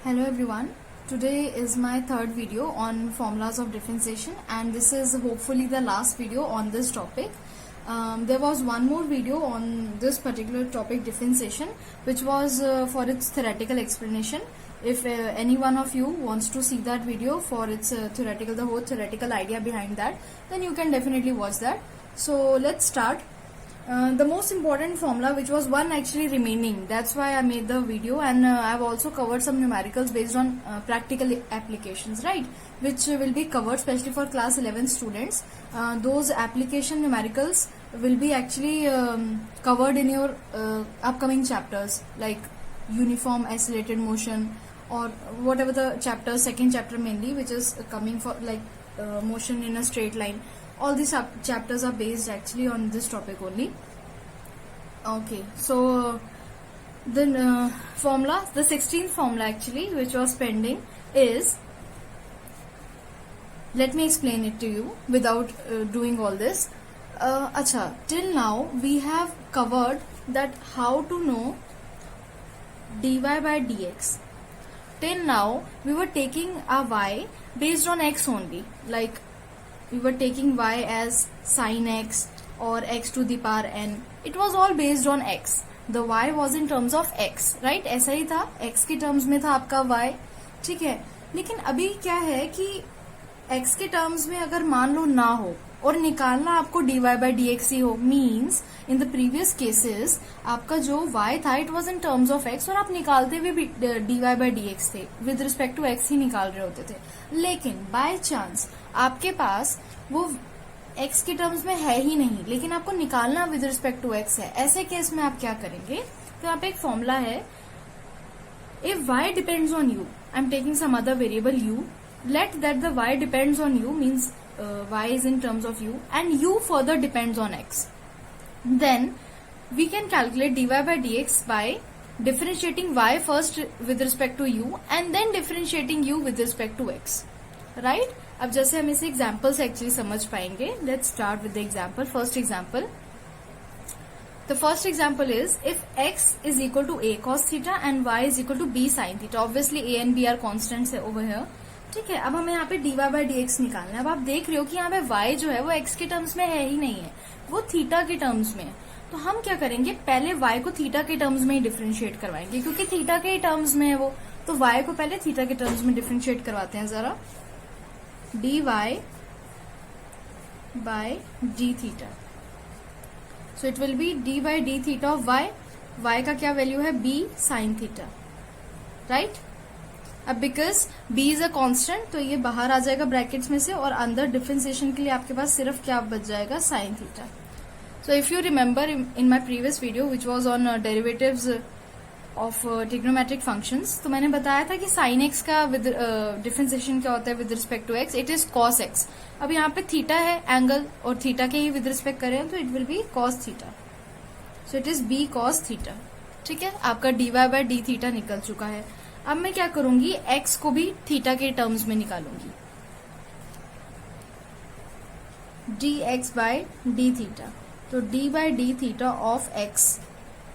Hello everyone. Today is my third video on formulas of differentiation and this is hopefully the last video on this topic. There was one more video on this particular topic differentiation which was for its theoretical explanation. If any one of you wants to see that video for its the whole theoretical idea behind that, then you can definitely watch that. So let's start. The most important formula which was one actually remaining, that's why I made the video, and I've also covered some numericals based on practical applications, right, which will be covered especially for class 11 students. Those application numericals will be actually covered in your upcoming chapters like uniform accelerated motion or whatever the chapter, second chapter mainly, which is coming for like motion in a straight line. All these chapters are based actually on this topic only. Okay, so the formula, the 16th formula actually which was pending is, let me explain it to you without doing all this. Till now we have covered that how to know dy by dx. Till now we were taking a y based on x only, like we were taking y as sin x or x to the power n. It was all based on x. The y was in terms of x, right? ऐसा ही था, x के terms में था आपका y, ठीक है. लेकिन अभी क्या है कि x के terms में अगर मान लो ना हो और निकालना आपको dy by dx ही हो, means in the previous cases आपका जो y था it was in terms of x और आप निकालते हुए भी dy by dx थे, with respect to x ही निकाल रहे होते थे. लेकिन by chance आपके पास वो x के टर्म्स में है ही नहीं, लेकिन आपको निकालना विद रिस्पेक्ट टू x है. ऐसे केस में आप क्या करेंगे, तो यहाँ पे एक फॉर्मूला है, if y depends on u, I am taking some other variable u, let that the y depends on u means y is in terms of u and u further depends on x, then we can calculate dy by dx by differentiating y first with respect to u and then differentiating u with respect to x, right? अब जैसे हम इसे example से actually समझ पाएंगे. Let's start with the example. First example, the first example is if x is equal to a cos theta and y is equal to b sin theta. Obviously a and b are constants है over here, ठीक है. अब हमें यहाँ पे dy by dx निकालना है. अब आप देख रहे हो कि यहाँ पे y जो है वो x के टर्म्स में है ही नहीं है, वो थीटा के टर्म्स में है. तो हम क्या करेंगे, पहले y को थीटा के टर्म्स में ही डिफरेंशिएट करवाएंगे क्योंकि थीटा के टर्म्स में है वो. तो y को पहले थीटा के टर्म्स में डिफरेंशिएट करवाते हैं जरा. dy by d theta, so it will be d by d theta of y. y का क्या वैल्यू है, b sin theta, right? अब because b is a constant तो ये बाहर आ जाएगा ब्रैकेट्स में से और अंदर डिफरेंशिएशन के लिए आपके पास सिर्फ क्या बच जाएगा, sin theta. So if you remember in my previous video which was on derivatives of trigonometric functions, तो मैंने बताया था कि साइन एक्स का विद डिफरेंशिएशन क्या होता है with respect to x, it is cos x. अब यहाँ पे थीटा है एंगल और थीटा के ही विद रिस्पेक्ट करें तो it will be cos theta, so it is b cos theta, ठीक है. आपका dy बाय डी थीटा निकल चुका है. अब मैं क्या करूंगी, एक्स को भी थीटा के टर्म्स में निकालूंगी, D X by D theta. तो D by D theta of X,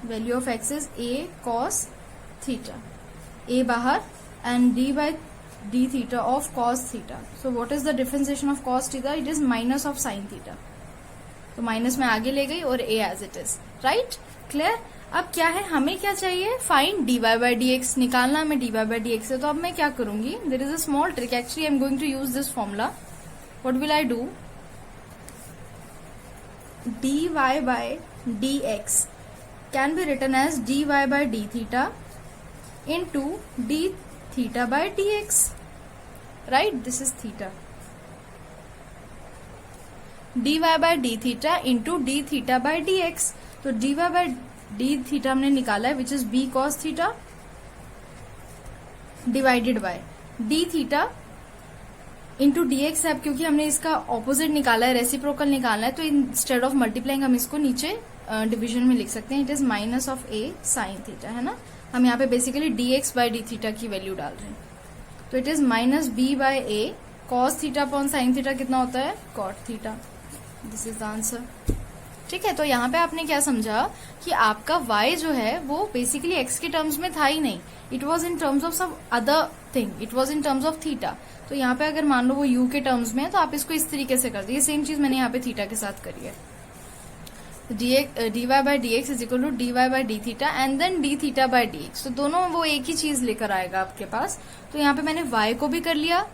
value of x is a cos theta, a बाहर, and d by d theta of cos theta. So what is the differentiation of cos theta? It is minus of sin theta. तो minus में आगे ले गई और a as it is, right? Clear? अब क्या है, हमें क्या चाहिए, फाइंड dy by dx. निकालना हमें dy by dx है. तो अब मैं क्या करूंगी, there is a small trick actually. I am going to use this formula. What will I do? dy by dx can be written as dy by d theta into d theta by dx, right? This is theta. dy by d theta into d theta by dx. तो dy by d theta हमने निकाला है which is b cos theta divided by d theta into dx है. अब क्योंकि हमने इसका opposite निकाला है, रेसिप्रोकल निकालना है, तो इंस्टेड ऑफ मल्टीप्लाइंग हम इसको नीचे डिवीजन में लिख सकते हैं. It is minus of a sin theta, है ना. हम यहाँ पे basically dx by D theta की वैल्यू डाल रहे हैं. तो it is minus b by a cos theta upon sin theta कितना होता है, cot theta. This is the answer. ठीक है, तो यहाँ पे आपने क्या समझा कि आपका y जो है वो बेसिकली x के टर्म्स में था ही नहीं, it was in terms of some other thing, it was in terms of theta. तो यहाँ पे अगर मान लो वो u के टर्म्स में है तो आप इसको इस तरीके से कर दीजिए, सेम चीज मैंने यहाँ पे थीटा के साथ करी है। dy by d x is equal to dy by D theta and then d theta by d x, तो दोनों वो एक ही चीज लेकर आएगा आपके पास। तो यहाँ पे मैंने y को भी कर लिया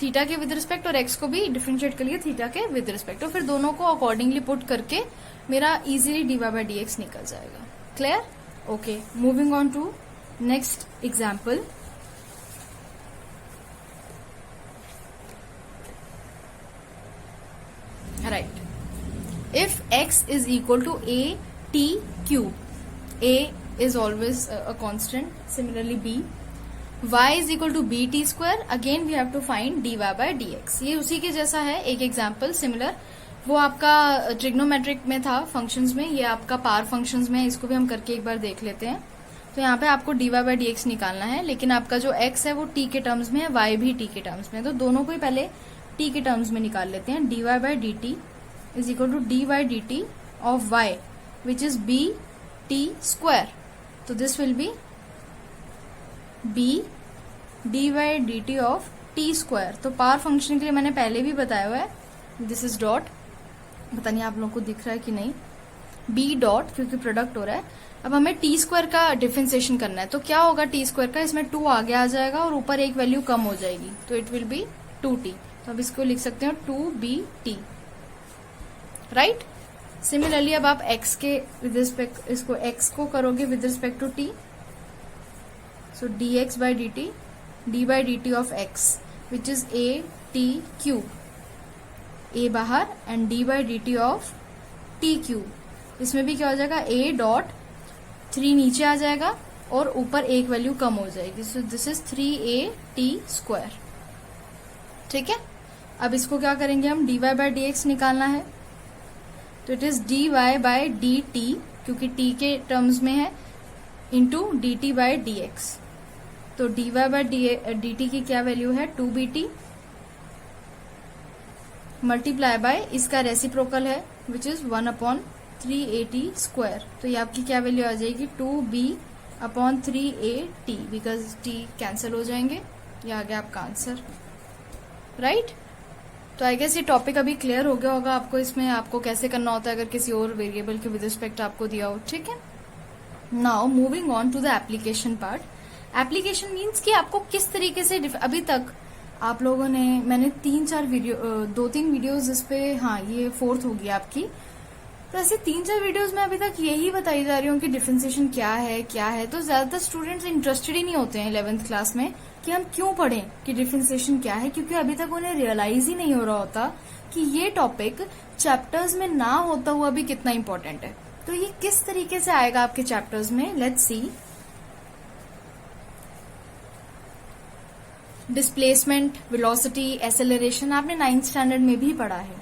थीटा के विद रिस्पेक्ट और x को भी डिफरेंशिएट कर लिया थीटा के विद रिस्पेक्ट, तो फिर दोनों को अकॉर्डिंगली पुट करके मेरा easily dy by d x निकल जाएगा। Clear? Okay, moving on to next example. Right, if x is equal to a t cube, a is always a constant, similarly b, y is equal to b t square, again we have to find dy by dx। ये उसी के जैसा है, एक example similar, वो आपका trigonometric में था फंक्शंस में, ये आपका पावर फंक्शंस में है, इसको भी हम करके एक बार देख लेते हैं। तो यहाँ पे आपको dy by dx निकालना है, लेकिन आपका जो x है वो t के टर्म्स में है, y भी t के टर्म्स में है, तो दोनों को ही पहले t के टर्म्स में निकाल लेते हैं। dy by dt is equal to d by dt of y which is b t square, तो this will be b d by dt of t square। तो पावर फंक्शन के लिए मैंने पहले भी बताया हुआ है, दिस इज डॉट, पता नहीं आप लोगों को दिख रहा है कि नहीं, b डॉट क्योंकि प्रोडक्ट हो रहा है। अब हमें t स्क्वायर का डिफरेंशिएशन करना है, तो क्या होगा t स्क्वायर का, इसमें 2 आगे आ जाएगा और ऊपर एक वैल्यू कम हो जाएगी, तो इट विल बी 2t, तो अब इसको लिख सकते हैं 2bt। राइट, सिमिलरली अब आप x के विद रिस्पेक्ट, इसको x को करोगे with respect to t, so dx by dt, d by dt of x which is a t cube, a बाहर and d by dt of t cube, इसमें भी क्या हो जाएगा a डॉट 3 नीचे आ जाएगा और ऊपर एक वैल्यू कम हो जाएगी, so this is 3at square. ठीक है, अब इसको क्या करेंगे हम, dy बाई डी एक्स निकालना है, तो it is dy by dt क्योंकि t के टर्म्स में है इंटू dt बाय dx, तो dy बाय dt की क्या वैल्यू है 2bt मल्टीप्लाई बाय इसका रेसिप्रोकल है विच इज 1/3at स्क्वायर, तो ये आपकी क्या वैल्यू आ जाएगी 2b/3at बिकॉज t कैंसिल हो जाएंगे, ये आ गया आपका आंसर। राइट, तो आई गेस ये टॉपिक अभी क्लियर हो गया होगा आपको, इसमें आपको कैसे करना होता है अगर किसी और वेरिएबल के विद रिस्पेक्ट आपको दिया हो। ठीक है, now moving on to the application part. Application means कि आपको किस तरीके से अभी तक आप लोगों ने, मैंने 2-3 वीडियोज इस पे, हाँ ये 4th होगी आपकी, तो ऐसे 3-4 वीडियोज में अभी तक यही बताई जा रही हूँ कि डिफरेंशिएशन क्या है, तो ज्यादातर स्टूडेंट्स इंटरेस्टेड ही नहीं होते हैं 11th क्लास में कि हम क्यों पढ़ें कि डिफरेंशिएशन क्या है, क्योंकि अभी तक उन्हें रियलाइज ही नहीं हो रहा होता कि ये टॉपिक चैप्टर्स में ना होता हुआ भी कितना इंपॉर्टेंट है। तो ये किस तरीके से आएगा आपके चैप्टर्स में, let's see. Displacement, velocity, acceleration आपने 9th स्टैंडर्ड में भी पढ़ा है।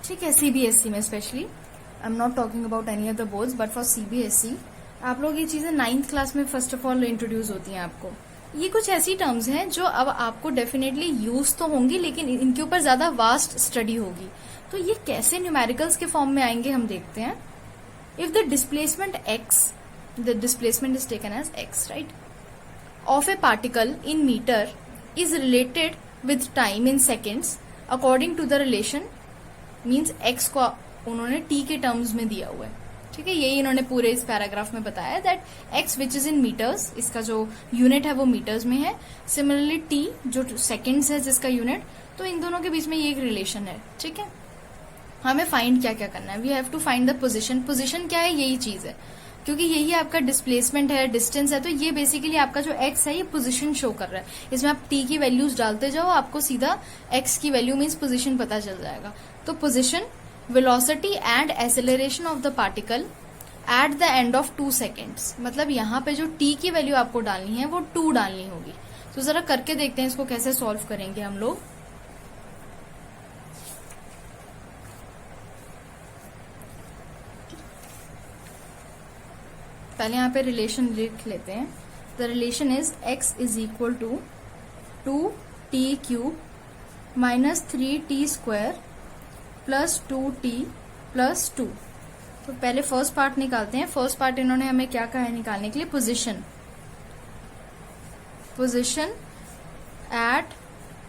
ठीक है, सीबीएसई में specially, I am not talking about any other boards but for CBSE आप लोग ये चीजें 9th क्लास में फर्स्ट ऑफ ऑल इंट्रोड्यूस होती हैं आपको। ये कुछ ऐसी टर्म्स हैं जो अब आपको डेफिनेटली यूज तो होंगी लेकिन इनके ऊपर ज्यादा वास्ट स्टडी होगी, तो ये कैसे न्यूमेरिकल्स के फॉर्म में आएंगे हम देखते हैं। If the displacement x, the displacement is taken as x, right, of a particle in metre is related with time in seconds according to the relation, means x को उन्होंने t के terms में दिया हुआ है। ठीक है, यही इन्होंने पूरे इस पैराग्राफ में बताया that x which is in metres, इसका जो यूनिट है वो मीटर्स में है, सिमिलरली t जो सेकेंड्स है जिसका यूनिट, तो इन दोनों के बीच में ये एक रिलेशन है। ठीक है, हमें फाइंड क्या क्या करना है, we have to find the position. Position क्या है, यही चीज है, क्योंकि यही आपका डिस्प्लेसमेंट है, डिस्टेंस है, तो ये बेसिकली आपका जो x है ये पोजीशन शो कर रहा है। इसमें आप t की वैल्यूज डालते जाओ, आपको सीधा x की वैल्यू मीन्स पोजीशन पता चल जाएगा। तो position, velocity and acceleration of the particle at the end of 2 seconds, मतलब यहाँ पे जो t की वैल्यू आपको डालनी है वो 2 डालनी होगी। तो जरा करके देखते हैं इसको कैसे सॉल्व करेंगे हम लोग। पहले यहाँ पे रिलेशन लिख लेते हैं। The relation is x is equal to 2t cube minus 3t square plus 2t plus 2। तो पहले फर्स्ट पार्ट निकालते हैं। फर्स्ट पार्ट इन्होंने हमें क्या कहा है निकालने के लिए, position at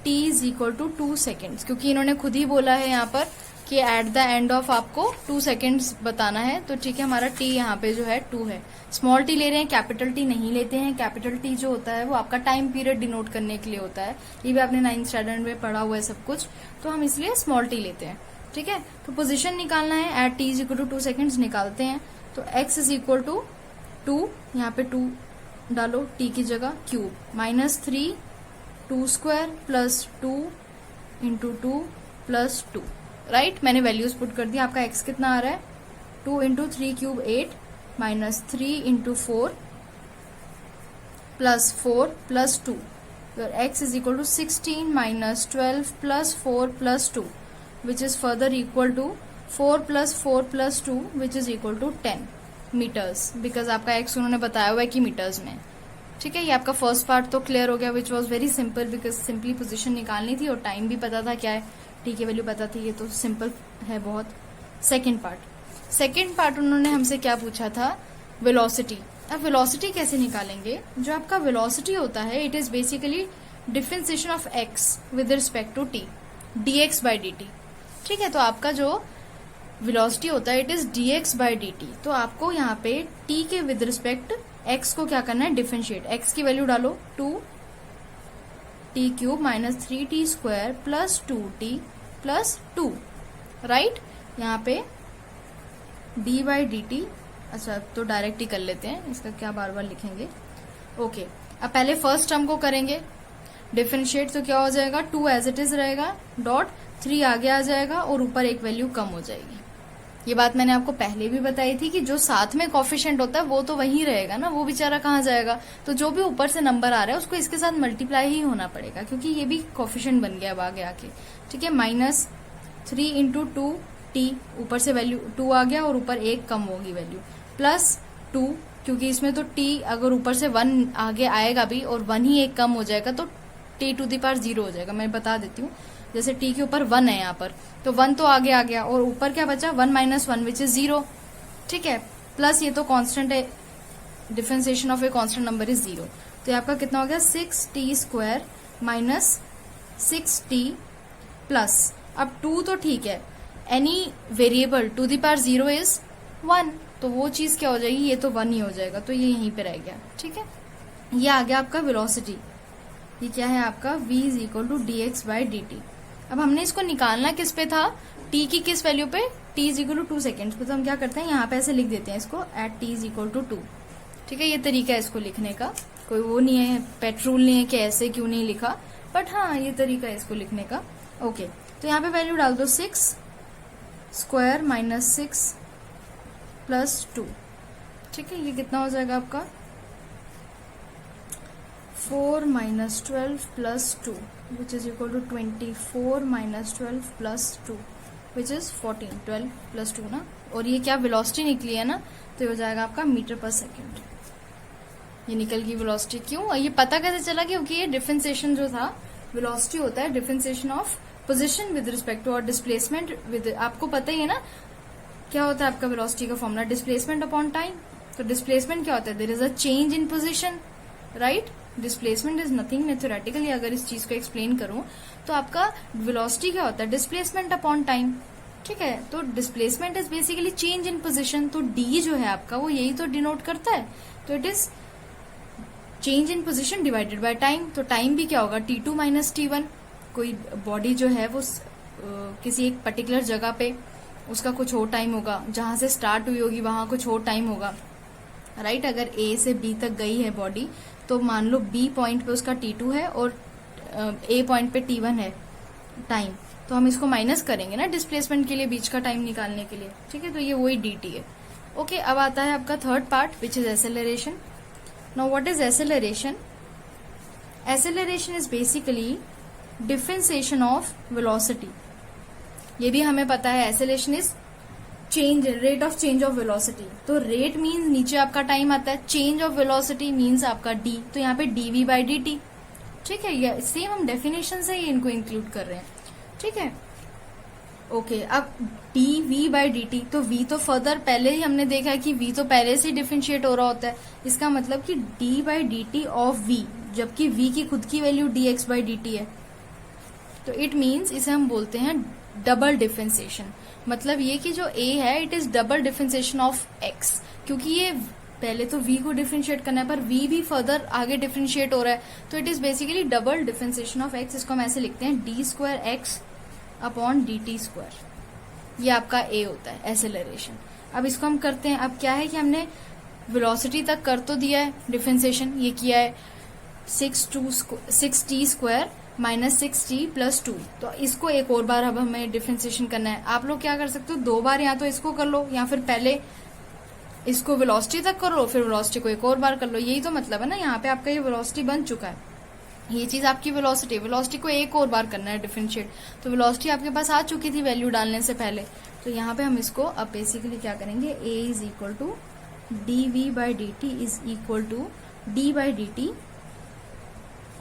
t is equal to 2 seconds, क्योंकि इन्होंने खुद ही बोला है यहाँ पर कि एट द एंड ऑफ आपको 2 सेकेंड्स बताना है। तो ठीक है, हमारा t यहाँ पे जो है 2 है। स्मॉल t ले रहे हैं, कैपिटल T नहीं लेते हैं। कैपिटल T जो होता है वो आपका टाइम पीरियड डिनोट करने के लिए होता है। ये भी आपने 9th स्टैंडर्ड में पढ़ा हुआ है सब कुछ, तो हम इसलिए स्मॉल t लेते हैं। ठीक है, तो पोजीशन निकालना है at t is equal to 2 seconds निकालते हैं। तो x इज इक्वल टू 2, यहाँ पे 2 डालो t की जगह, cube -3 2 square plus 2 into 2 plus 2, right. मैंने वैल्यूज पुट कर दी। आपका x कितना आ रहा है, 2 into 3 cube 8 -3 into 4 plus 4 plus 2। x is equal to 16 -12 plus 4 plus 2 which is further equal to 4 plus 4 plus 2 which is equal to 10 meters, because आपका x उन्होंने बताया हुआ है कि मीटर्स में। ठीक है, ये आपका फर्स्ट पार्ट तो क्लियर हो गया, which was very simple, because simply position निकालनी थी और टाइम भी पता था क्या है, t की वैल्यू पता थी। ये तो सिंपल है बहुत। सेकेंड पार्ट उन्होंने हमसे क्या पूछा था, वेलोसिटी। अब वेलोसिटी कैसे निकालेंगे, जो आपका वेलोसिटी होता है it is basically differentiation of x with respect to t, dx by dt। ठीक है, तो आपका जो वेलोसिटी होता है it is dx by dt। तो आपको यहाँ पे t के विद रिस्पेक्ट x को क्या करना है, डिफरेंशिएट। x की वैल्यू डालो 2t cube -3t square plus 2t plus 2, right. यहाँ पे d by dt, अच्छा तो डायरेक्ट ही कर लेते हैं, इसका क्या बार बार लिखेंगे। ओके, अब पहले फर्स्ट टर्म को करेंगे डिफरेंशिएट, तो क्या हो जाएगा, 2 एज इट इज रहेगा, डॉट 3 आगे आ जाएगा और ऊपर एक वैल्यू कम हो जाएगी। ये बात मैंने आपको पहले भी बताई थी कि जो साथ में कोफिशिएंट होता है वो तो वही रहेगा ना, वो बेचारा कहाँ जाएगा। तो जो भी ऊपर से नंबर आ रहा है उसको इसके साथ मल्टीप्लाई ही होना पड़ेगा, क्योंकि ये भी कोफिशिएंट बन गया अब आगे आके। ठीक है, -3 इंटू 2t, ऊपर से वैल्यू 2 आ गया और ऊपर एक कम होगी वैल्यू, प्लस 2, क्योंकि इसमें तो t अगर ऊपर से 1 आगे आएगा भी और 1 ही एक कम हो जाएगा तो t टू द पावर 0 हो जाएगा। मैं बता देती हूँ, जैसे t के ऊपर 1 है यहाँ पर, तो 1 तो आगे आ गया और ऊपर क्या बचा, 1 - 1 विच इज 0। ठीक है, प्लस ये तो कांस्टेंट है, differentiation of a constant number is 0। तो ये आपका कितना हो गया, 6t स्क्वायर -6t प्लस, अब 2 तो ठीक है, any variable to the power 0 is 1, तो वो चीज क्या हो जाएगी, ये तो 1 ही हो जाएगा, तो ये यहीं पे रह गया। ठीक है, ये आ गया आपका वेलोसिटी। ये क्या है आपका, v is equal to dx by dt। अब हमने इसको निकालना किस पे था, t की किस वैल्यू पे, t is equal to 2 seconds पे। तो हम क्या करते हैं, यहाँ पे ऐसे लिख देते हैं इसको, at t is equal to 2। ठीक है, ये तरीका है इसको लिखने का, कोई वो नहीं है, पेट रूल नहीं है कि ऐसे क्यों नहीं लिखा, बट हाँ ये तरीका है इसको लिखने का। ओके, तो यहाँ पे वैल्यू डाल दो, 6 स्क्वायर -6 प्लस 2। ठीक है, ये कितना हो जाएगा आपका, 4 - 12 plus 2 which is equal to 24 - 12 plus 2 which is 14, 12 plus 2 ना। और ये क्या वेलोसिटी निकली है ना, तो ये हो जाएगा आपका मीटर पर सेकेंड। ये निकल गई वेलोसिटी। क्यों, ये पता कैसे चला, क्योंकि ये डिफरेंशिएशन जो था, वेलोसिटी होता है differentiation of position with respect to और डिस्प्लेसमेंट विद, आपको पता ही है ना क्या होता है आपका वेलोसिटी का फॉर्मूला, डिस्प्लेसमेंट अपॉन टाइम। तो डिस्प्लेसमेंट क्या होता है, there is a change in position, right. Displacement is nothing, मैं थ्योरेटिकली अगर इस चीज को एक्सप्लेन करूं तो आपका वेलोसिटी क्या होता है, डिस्प्लेसमेंट अपॉन टाइम। ठीक है, तो displacement is basically change in position, तो डी जो है आपका वो यही तो डिनोट करता है। तो it is change in position divided by time. तो टाइम भी क्या होगा, t2 - t1। कोई बॉडी जो है वो किसी एक पर्टिकुलर जगह पे उसका कुछ और टाइम होगा, जहां से स्टार्ट हुई होगी वहां कुछ और टाइम होगा, राइट। अगर ए से बी तक गई है बॉडी, तो मान लो बी पॉइंट पे उसका t2 है और ए पॉइंट पे t1 है टाइम, तो हम इसको माइनस करेंगे ना डिस्प्लेसमेंट के लिए, बीच का टाइम निकालने के लिए। ठीक है, तो ये वही dt है। ओके, अब आता है आपका third part which is acceleration. Now what is acceleration? Acceleration is basically differentiation of velocity. ये भी हमें पता है, acceleration is change, rate of change of velocity. तो रेट मीन्स नीचे आपका टाइम आता है, चेंज ऑफ वेलोसिटी मीन्स आपका d, तो यहाँ पे dv by dt। ठीक है, ये सेम हम डेफिनेशन से ही इनको इंक्लूड कर रहे हैं। ठीक है, ओके अब d v by D t, तो v तो फर्दर पहले ही हमने देखा है कि v तो पहले से डिफरेंशिएट हो रहा होता है, इसका मतलब कि d by D t of v, जबकि v की खुद की value dx by D T है, तो इट मीन्स इसे हम बोलते हैं डबल डिफरेंशिएशन। मतलब ये कि जो a है it is double differentiation of x, क्योंकि ये पहले तो v को डिफरेंशिएट करना है पर v भी फर्दर आगे डिफरेंशिएट हो रहा है, तो it is basically double differentiation of x। इसको हम ऐसे लिखते हैं D square x upon D T square, ये आपका a होता है एसेलरेशन। अब इसको हम करते हैं, अब क्या है कि हमने वेलोसिटी तक कर तो दिया है डिफरेंशिएशन, ये किया है 6t square minus 6t plus 2, तो इसको एक और बार अब हमें डिफरेंशिएशन करना है। आप लोग क्या कर सकते हो, दो बार या तो इसको कर लो या फिर पहले इसको वेलोसिटी तक कर लो फिर वेलोसिटी को एक और बार कर लो, यही तो मतलब है ना। यहाँ पे आपका ये वेलोसिटी बन चुका है, ये चीज आपकी वेलोसिटी को एक और बार करना है डिफरेंशिएट, तो वेलोसिटी आपके पास आ चुकी थी वैल्यू डालने से पहले, तो यहाँ पे हम इसको अब बेसिकली क्या करेंगे, a is equal to d v by D t is equal to d by D t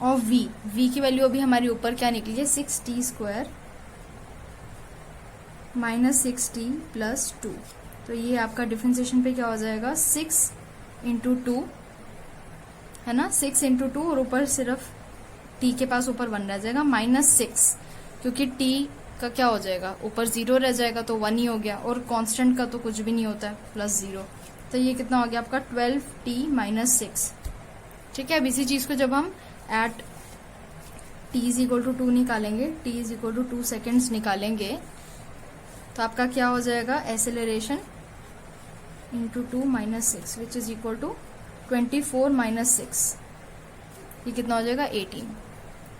of v की वैल्यू अभी हमारी ऊपर क्या निकली है 6t square minus 6t plus 2, तो ये आपका डिफरेंशिएशन पे क्या हो जाएगा 6 इंटू 2 है ना, 6 इंटू 2 और ऊपर सिर्फ t के पास ऊपर 1 रह जाएगा माइनस 6, क्योंकि t का क्या हो जाएगा ऊपर 0 रह जाएगा तो 1 ही हो गया, और कांस्टेंट का तो कुछ भी नहीं होता है प्लस 0, तो ये कितना हो गया आपका 12t माइनस 6। ठीक है, अब इसी चीज को जब हम at t is equal to 2 निकालेंगे, t is equal to 2 seconds निकालेंगे, तो आपका क्या हो जाएगा acceleration into 2 minus 6 which is equal to 24 minus 6, ये कितना हो जाएगा 18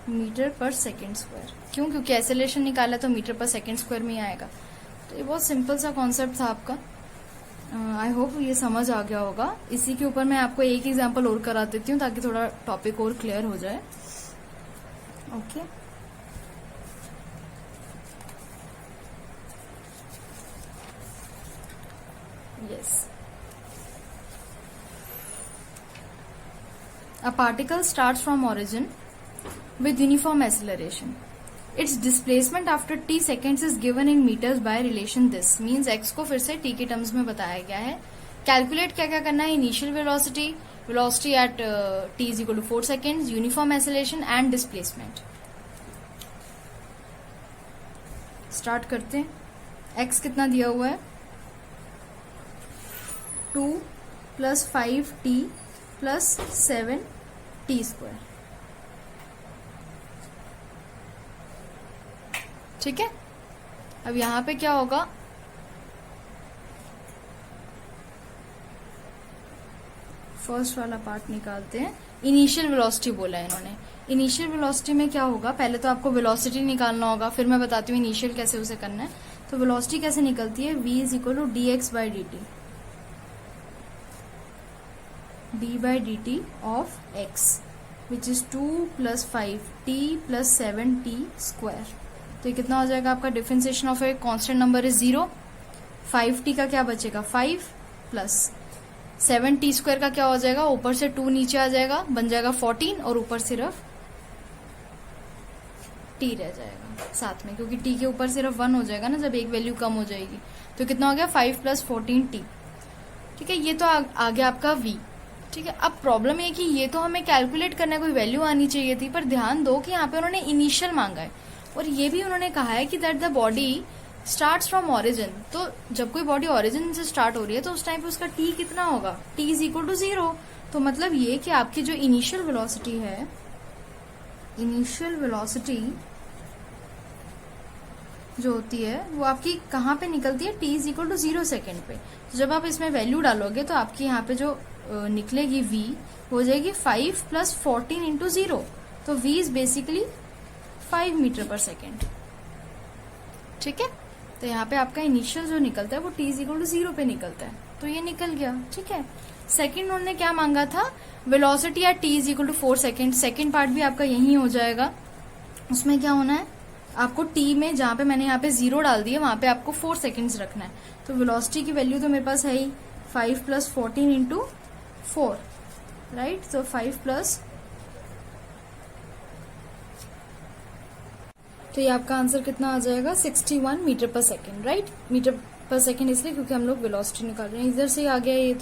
मीटर पर सेकेंड स्क्वायर। क्यों, क्योंकि एसेलरेशन निकाला तो मीटर पर सेकेंड स्क्वायर में आएगा। तो ये बहुत सिंपल सा कॉन्सेप्ट था आपका, आई होप ये समझ आ गया होगा। इसी के ऊपर मैं आपको एक एग्जांपल और करा देती हूँ ताकि थोड़ा टॉपिक और क्लियर हो जाए। Okay yes, a particle starts from origin with uniform acceleration. Its displacement after t seconds is given in meters by relation this, means x को फिर से t के टर्म्स में बताया गया है। कैलकुलेट क्या क्या करना है, initial velocity, velocity at t is equal to 4 seconds, uniform acceleration and displacement. Start करते हैं। x कितना दिया हुआ है 2 plus 5t plus 7t square, ठीक है। अब यहां पे क्या होगा, फर्स्ट वाला पार्ट निकालते हैं। इनिशियल वेलोसिटी बोला है इन्होंने, इनिशियल वेलोसिटी में क्या होगा, पहले तो आपको वेलोसिटी निकालना होगा, फिर मैं बताती हूँ इनिशियल कैसे उसे करना है। तो वेलोसिटी कैसे निकलती है, v is equal to D X by D T, d by dt of x which is 2 plus 5t plus 7t square। तो ये कितना हो जाएगा आपका differentiation of a constant number is 0, 5t का क्या बचेगा 5 प्लस 7t स्क्वायर का क्या हो जाएगा, ऊपर से 2 नीचे आ जाएगा बन जाएगा 14 और ऊपर सिर्फ t रह जाएगा साथ में, क्योंकि t के ऊपर सिर्फ 1 हो जाएगा ना जब एक वैल्यू कम हो जाएगी। तो कितना हो गया 5 प्लस 14t, ठीक है। ये तो आ गया आपका v, ठीक है। अब प्रॉब्लम ये कि ये तो हमें कैलकुलेट करने कोई वैल्यू आनी चाहिए थी, पर ध्यान दो कि यहाँ पे उन्होंने इनिशियल मांगा है और ये भी उन्होंने कहा है कि that the body starts from origin. तो जब कोई बॉडी ओरिजिन से स्टार्ट हो रही है तो उस टाइम पे उसका t कितना होगा, t इज इक्वल टू 0। तो मतलब ये कि आपकी जो इनिशियल वेलोसिटी है, इनिशियल वेलोसिटी जो होती है वो आपकी कहाँ पे निकलती है, t is equal to 0 second पे। तो जब आप इसमें वैल्यू डालोगे तो आपकी यहाँ पे जो निकलेगी v हो जाएगी 5 प्लस 14 इंटू 0, तो v इज बेसिकली 5 मीटर पर सेकेंड, ठीक है। तो यहाँ पे आपका इनिशियल जो निकलता है वो t इज इक्वल टू 0 पे निकलता है, तो ये निकल गया, ठीक है। सेकेंड उन्होंने क्या मांगा था, velocity at t is equal to 4 second, second part भी आपका यही हो जाएगा। उसमें क्या होना है, आपको t में जहां पे मैंने यहाँ पे 0 डाल दिया वहां पे आपको 4 सेकेंड्स रखना है। तो वेलोसिटी की वैल्यू तो मेरे पास है ही 5 प्लस 14 इंटू 4, राइट। तो 5 प्लस, तो ये आपका आंसर कितना आ जाएगा 61 मीटर पर सेकेंड, राइट। मीटर पर सेकेंड इसलिए क्योंकि हम लोग वेलोसिटी निकाल रहे हैं। इधर से आ गया ये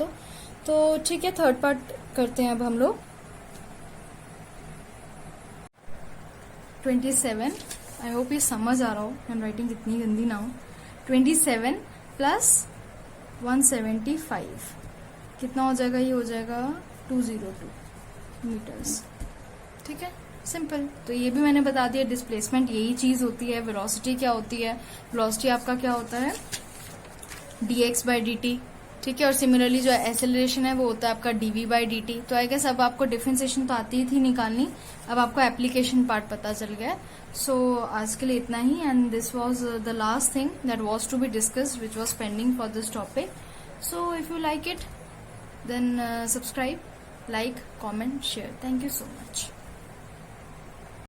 तो ठीक है। थर्ड पार्ट करते हैं अब हम लोग। 27, आई होप ये समझ आ रहा हो, हैंड राइटिंग इतनी गंदी ना हो। 27 प्लस 175 कितना हो जाएगा, ये हो जाएगा 202 मीटर्स, ठीक है, सिंपल। तो ये भी मैंने बता दिया, डिस्प्लेसमेंट यही चीज होती है। वेलोसिटी क्या होती है, वेलोसिटी आपका क्या होता है dx by dt, ठीक है। और सिमिलरली जो एक्सेलरेशन है वो होता है आपका dv by dt। तो आई गेस अब आपको डिफरेंशिएशन तो आती ही थी निकालनी, अब आपको एप्लीकेशन पार्ट पता चल गया। सो आज के लिए इतना ही, and this was the last thing that was to be discussed which was pending for this topic. So if you like it then subscribe, like, comment, share. Thank you so much.